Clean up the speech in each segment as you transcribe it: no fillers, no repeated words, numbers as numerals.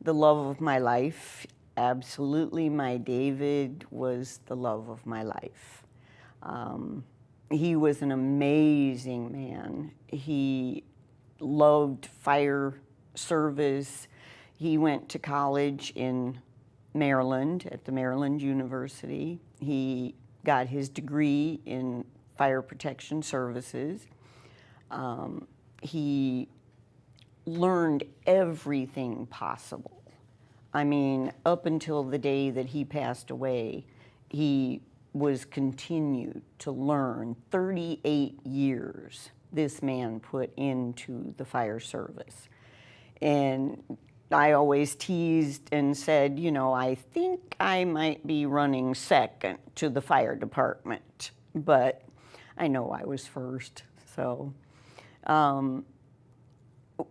the love of my life. Absolutely, my David was the love of my life. He was an amazing man. He loved fire service. He went to college in Maryland, at the Maryland University. He got his degree in fire protection services. He learned everything possible. I mean, up until the day that he passed away, he was continued to learn. 38 years this man put into the fire service. And I always teased and said, you know, I think I might be running second to the fire department, but I know I was first. So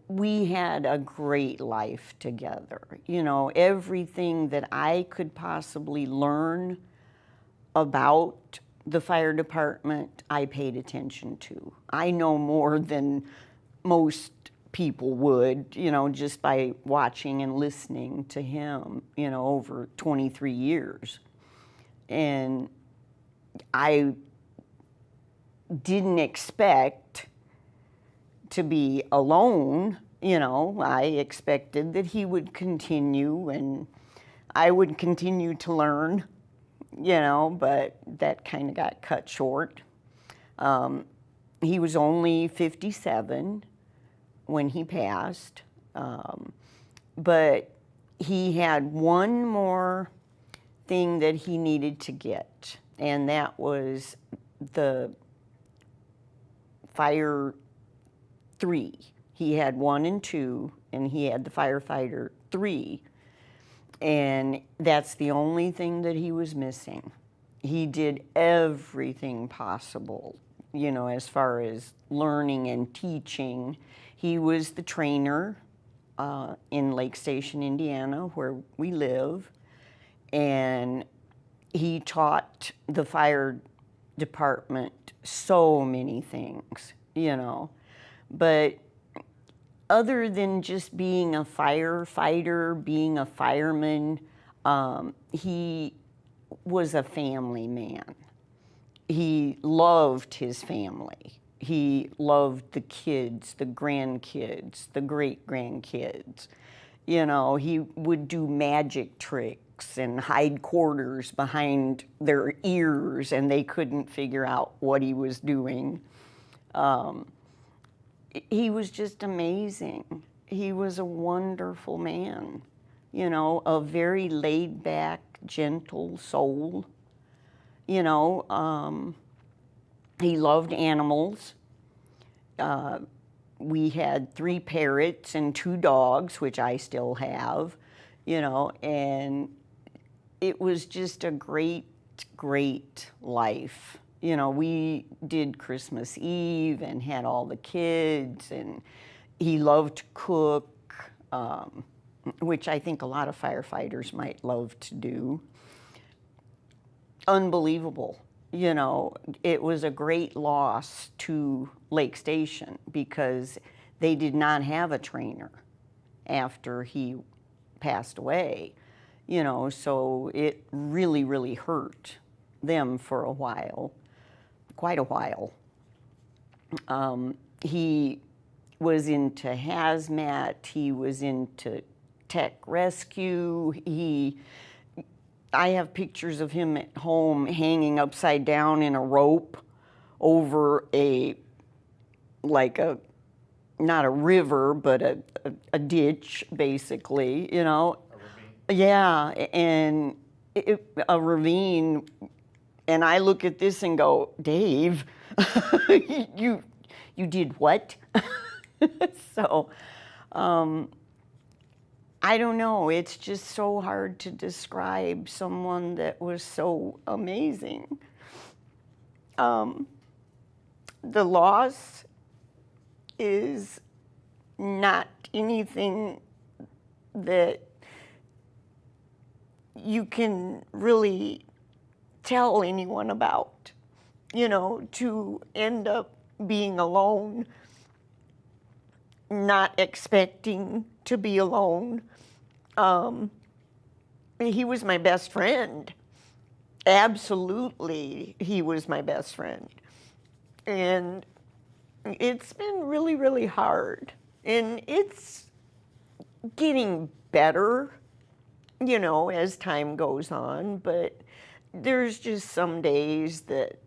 we had a great life together. You know, everything that I could possibly learn about the fire department, I paid attention to. I know more than most people would, you know, just by watching and listening to him, you know, over 23 years. And I didn't expect to be alone, you know. I expected that he would continue and I would continue to learn, you know, but that kind of got cut short. He was only 57 when he passed, but he had one more thing that he needed to get, and that was the Fire 3. He had 1 and 2, and he had the Firefighter 3. And that's the only thing that he was missing. He did everything possible, you know, as far as learning and teaching. He was the trainer in Lake Station, Indiana, where we live. And he taught the fire department so many things, you know. But other than just being a firefighter, being a fireman, he was a family man. He loved his family. He loved the kids, the grandkids, the great-grandkids. You know, he would do magic tricks and hide quarters behind their ears, and they couldn't figure out what he was doing. He was just amazing. He was a wonderful man, you know, a very laid-back, gentle soul. You know, he loved animals. We had 3 parrots and 2 dogs, which I still have, you know, and it was just a great, great life. You know, we did Christmas Eve and had all the kids, and he loved to cook, which I think a lot of firefighters might love to do. Unbelievable. You know, it was a great loss to Lake Station because they did not have a trainer after he passed away, you know, so it really, really hurt them for a while. Quite a while. He was into hazmat, he was into tech rescue. I have pictures of him at home hanging upside down in a rope over not a river, but a ditch, basically, you know. A ravine. Yeah, and a ravine. And I look at this and go, Dave, you did what? So, I don't know. It's just so hard to describe someone that was so amazing. The loss is not anything that you can really tell anyone about, you know, to end up being alone, not expecting to be alone, Um, he was my best friend. Absolutely, he was my best friend. And it's been really, really hard. And it's getting better, as time goes on. But there's just some days that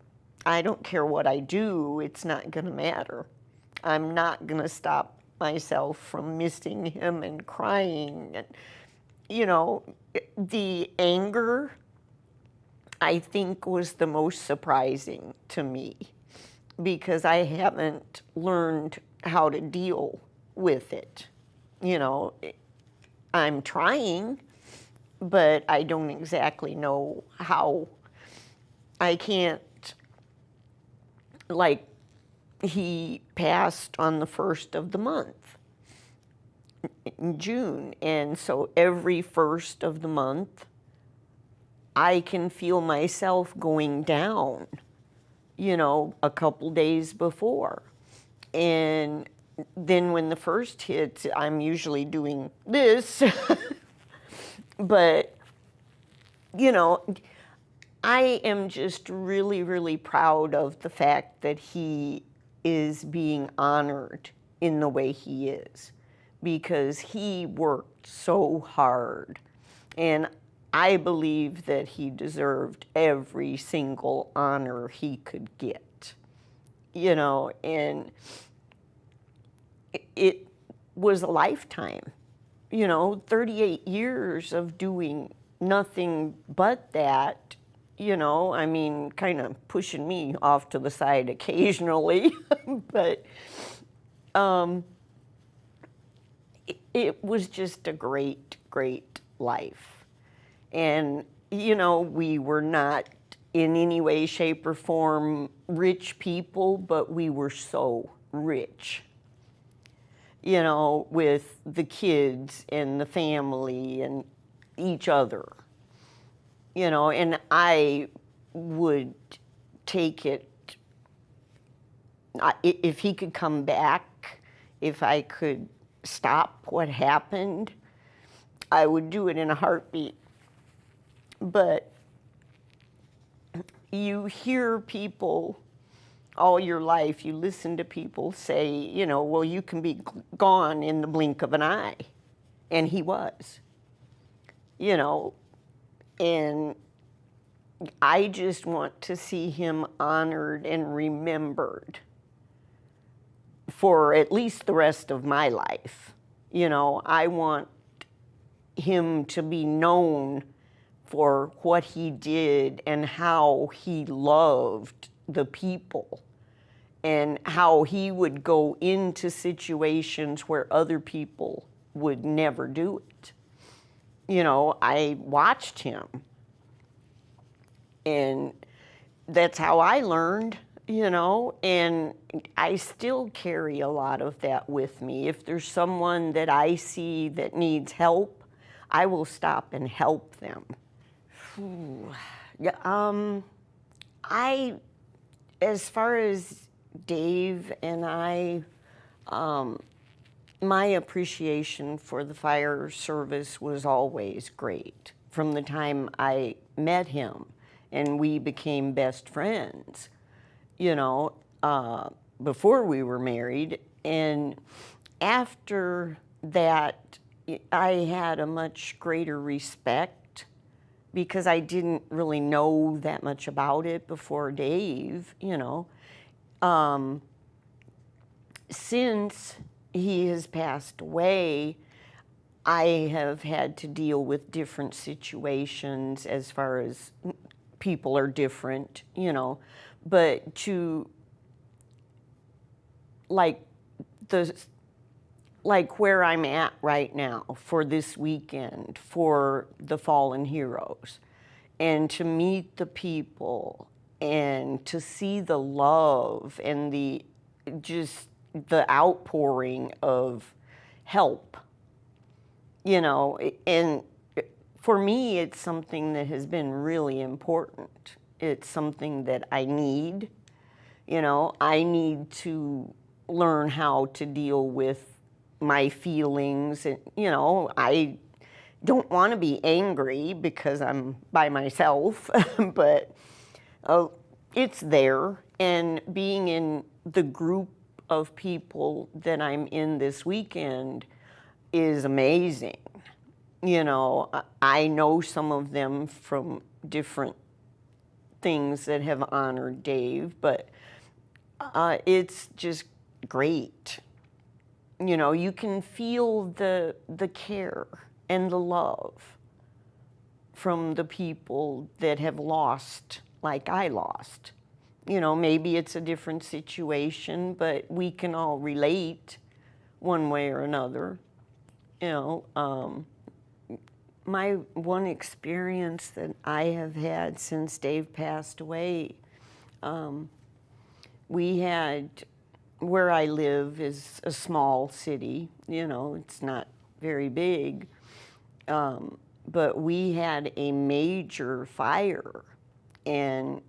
I don't care what I do, it's not going to matter. I'm not going to stop myself from missing him and crying. And, the anger, I think, was the most surprising to me because I haven't learned how to deal with it. I'm trying, but I don't exactly know how. I can't, like, he passed on the 1st of the month in June, and so every 1st of the month, I can feel myself going down, a couple days before. And then when the first hits, I'm usually doing this. But, I am just really, really proud of the fact that he is being honored in the way he is, because he worked so hard. And I believe that he deserved every single honor he could get, and it was a lifetime, 38 years of doing nothing but that, kind of pushing me off to the side occasionally, but it was just a great, great life. And, we were not in any way, shape, or form rich people, but we were so rich, with the kids and the family and each other, and I would take it, if he could come back, if I could stop what happened, I would do it in a heartbeat. But you hear people all your life, you listen to people say, well, you can be gone in the blink of an eye. And he was, and I just want to see him honored and remembered for at least the rest of my life. I want him to be known for what he did and how he loved the people and how he would go into situations where other people would never do it. I watched him, and that's how I learned, and I still carry a lot of that with me. If there's someone that I see that needs help, I will stop and help them. As far as Dave and I, my appreciation for the fire service was always great from the time I met him and we became best friends, before we were married. And after that, I had a much greater respect because I didn't really know that much about it before Dave, Since he has passed away, I have had to deal with different situations as far as people are different, but to like where I'm at right now for this weekend for the fallen heroes, and to meet the people and to see the love and the outpouring of help, and for me, it's something that has been really important. It's something that I need. I need to learn how to deal with my feelings. And, I don't want to be angry because I'm by myself, but it's there. And being in the group of people that I'm in this weekend is amazing. You know, I know some of them from different things that have honored Dave, but it's just great. You know, you can feel the care and the love from the people that have lost like I lost. You know, maybe it's a different situation, but we can all relate one way or another. You know, my one experience that I have had since Dave passed away, we had, where I live is a small city, you know, it's not very big, but we had a major fire, and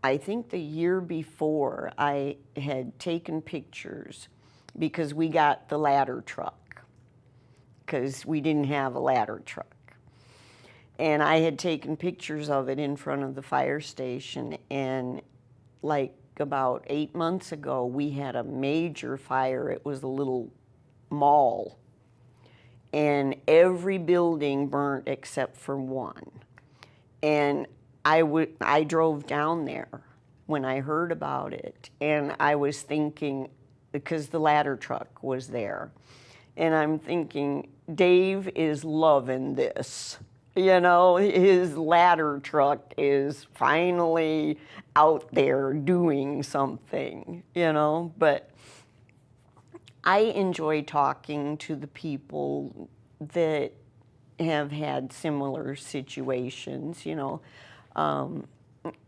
I think the year before I had taken pictures because we got the ladder truck, because we didn't have a ladder truck. And I had taken pictures of it in front of the fire station, and like about 8 months ago, we had a major fire. It was a little mall, and every building burnt except for one. And I drove down there when I heard about it, and I was thinking, because the ladder truck was there, and I'm thinking, Dave is loving this. You know, his ladder truck is finally out there doing something, you know. But I enjoy talking to the people that have had similar situations, you know.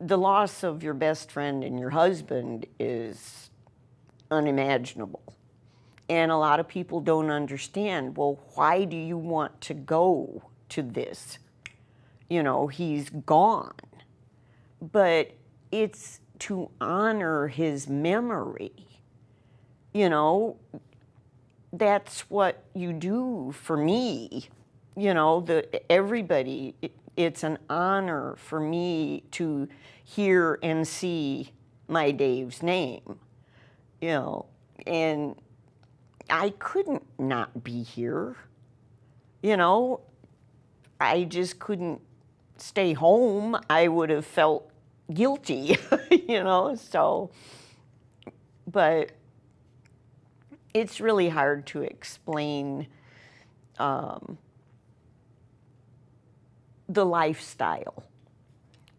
The loss of your best friend and your husband is unimaginable. And a lot of people don't understand, well, why do you want to go to this? You know, he's gone. But it's to honor his memory. You know, that's what you do for me. You know, everybody, it's an honor for me to hear and see my Dave's name. You know, and I couldn't not be here. You know, I just couldn't stay home. I would have felt guilty, you know, so, but it's really hard to explain the lifestyle.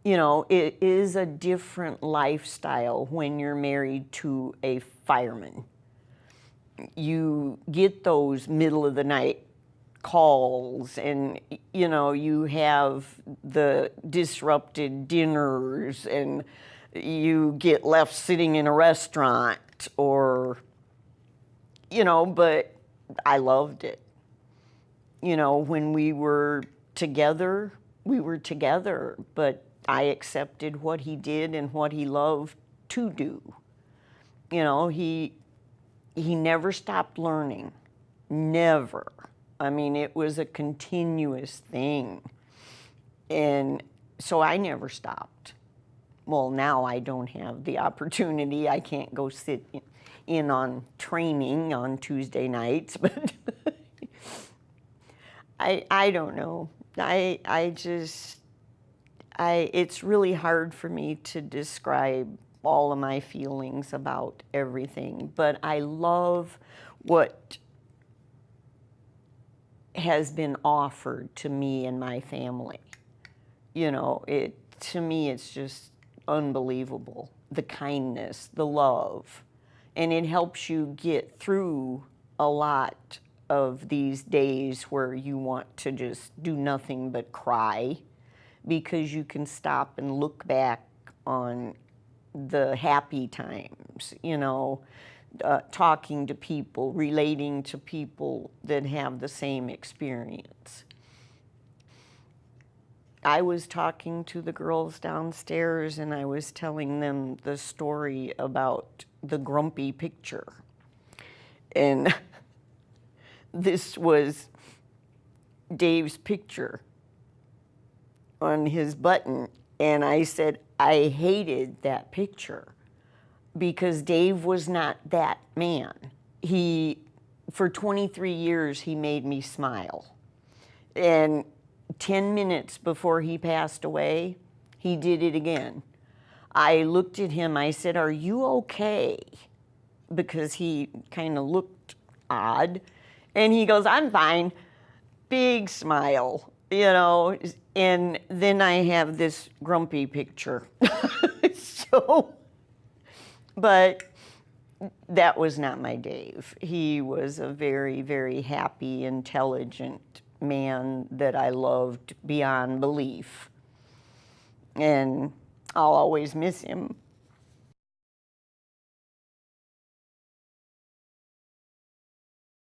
You know, it is a different lifestyle when you're married to a fireman. You get those middle of the night calls, and you know, you have the disrupted dinners, and you get left sitting in a restaurant, or you know, but I loved it. You know, when we were together, but I accepted what he did and what he loved to do. You know, he never stopped learning, never. I mean, it was a continuous thing. And so I never stopped. Well, now I don't have the opportunity. I can't go sit in on training on Tuesday nights, but I don't know. It's really hard for me to describe all of my feelings about everything, but I love what has been offered to me and my family. You know, to me, it's just unbelievable. The kindness, the love, and it helps you get through a lot of these days where you want to just do nothing but cry, because you can stop and look back on the happy times, you know, talking to people, relating to people that have the same experience. I was talking to the girls downstairs, and I was telling them the story about the grumpy picture. And this was Dave's picture on his button, and I said, I hated that picture because Dave was not that man. For 23 years, he made me smile. And 10 minutes before he passed away, he did it again. I looked at him, I said, are you okay? Because he kind of looked odd. And he goes, I'm fine. Big smile, you know. And then I have this grumpy picture. But that was not my Dave. He was a very, very happy, intelligent man that I loved beyond belief. And I'll always miss him.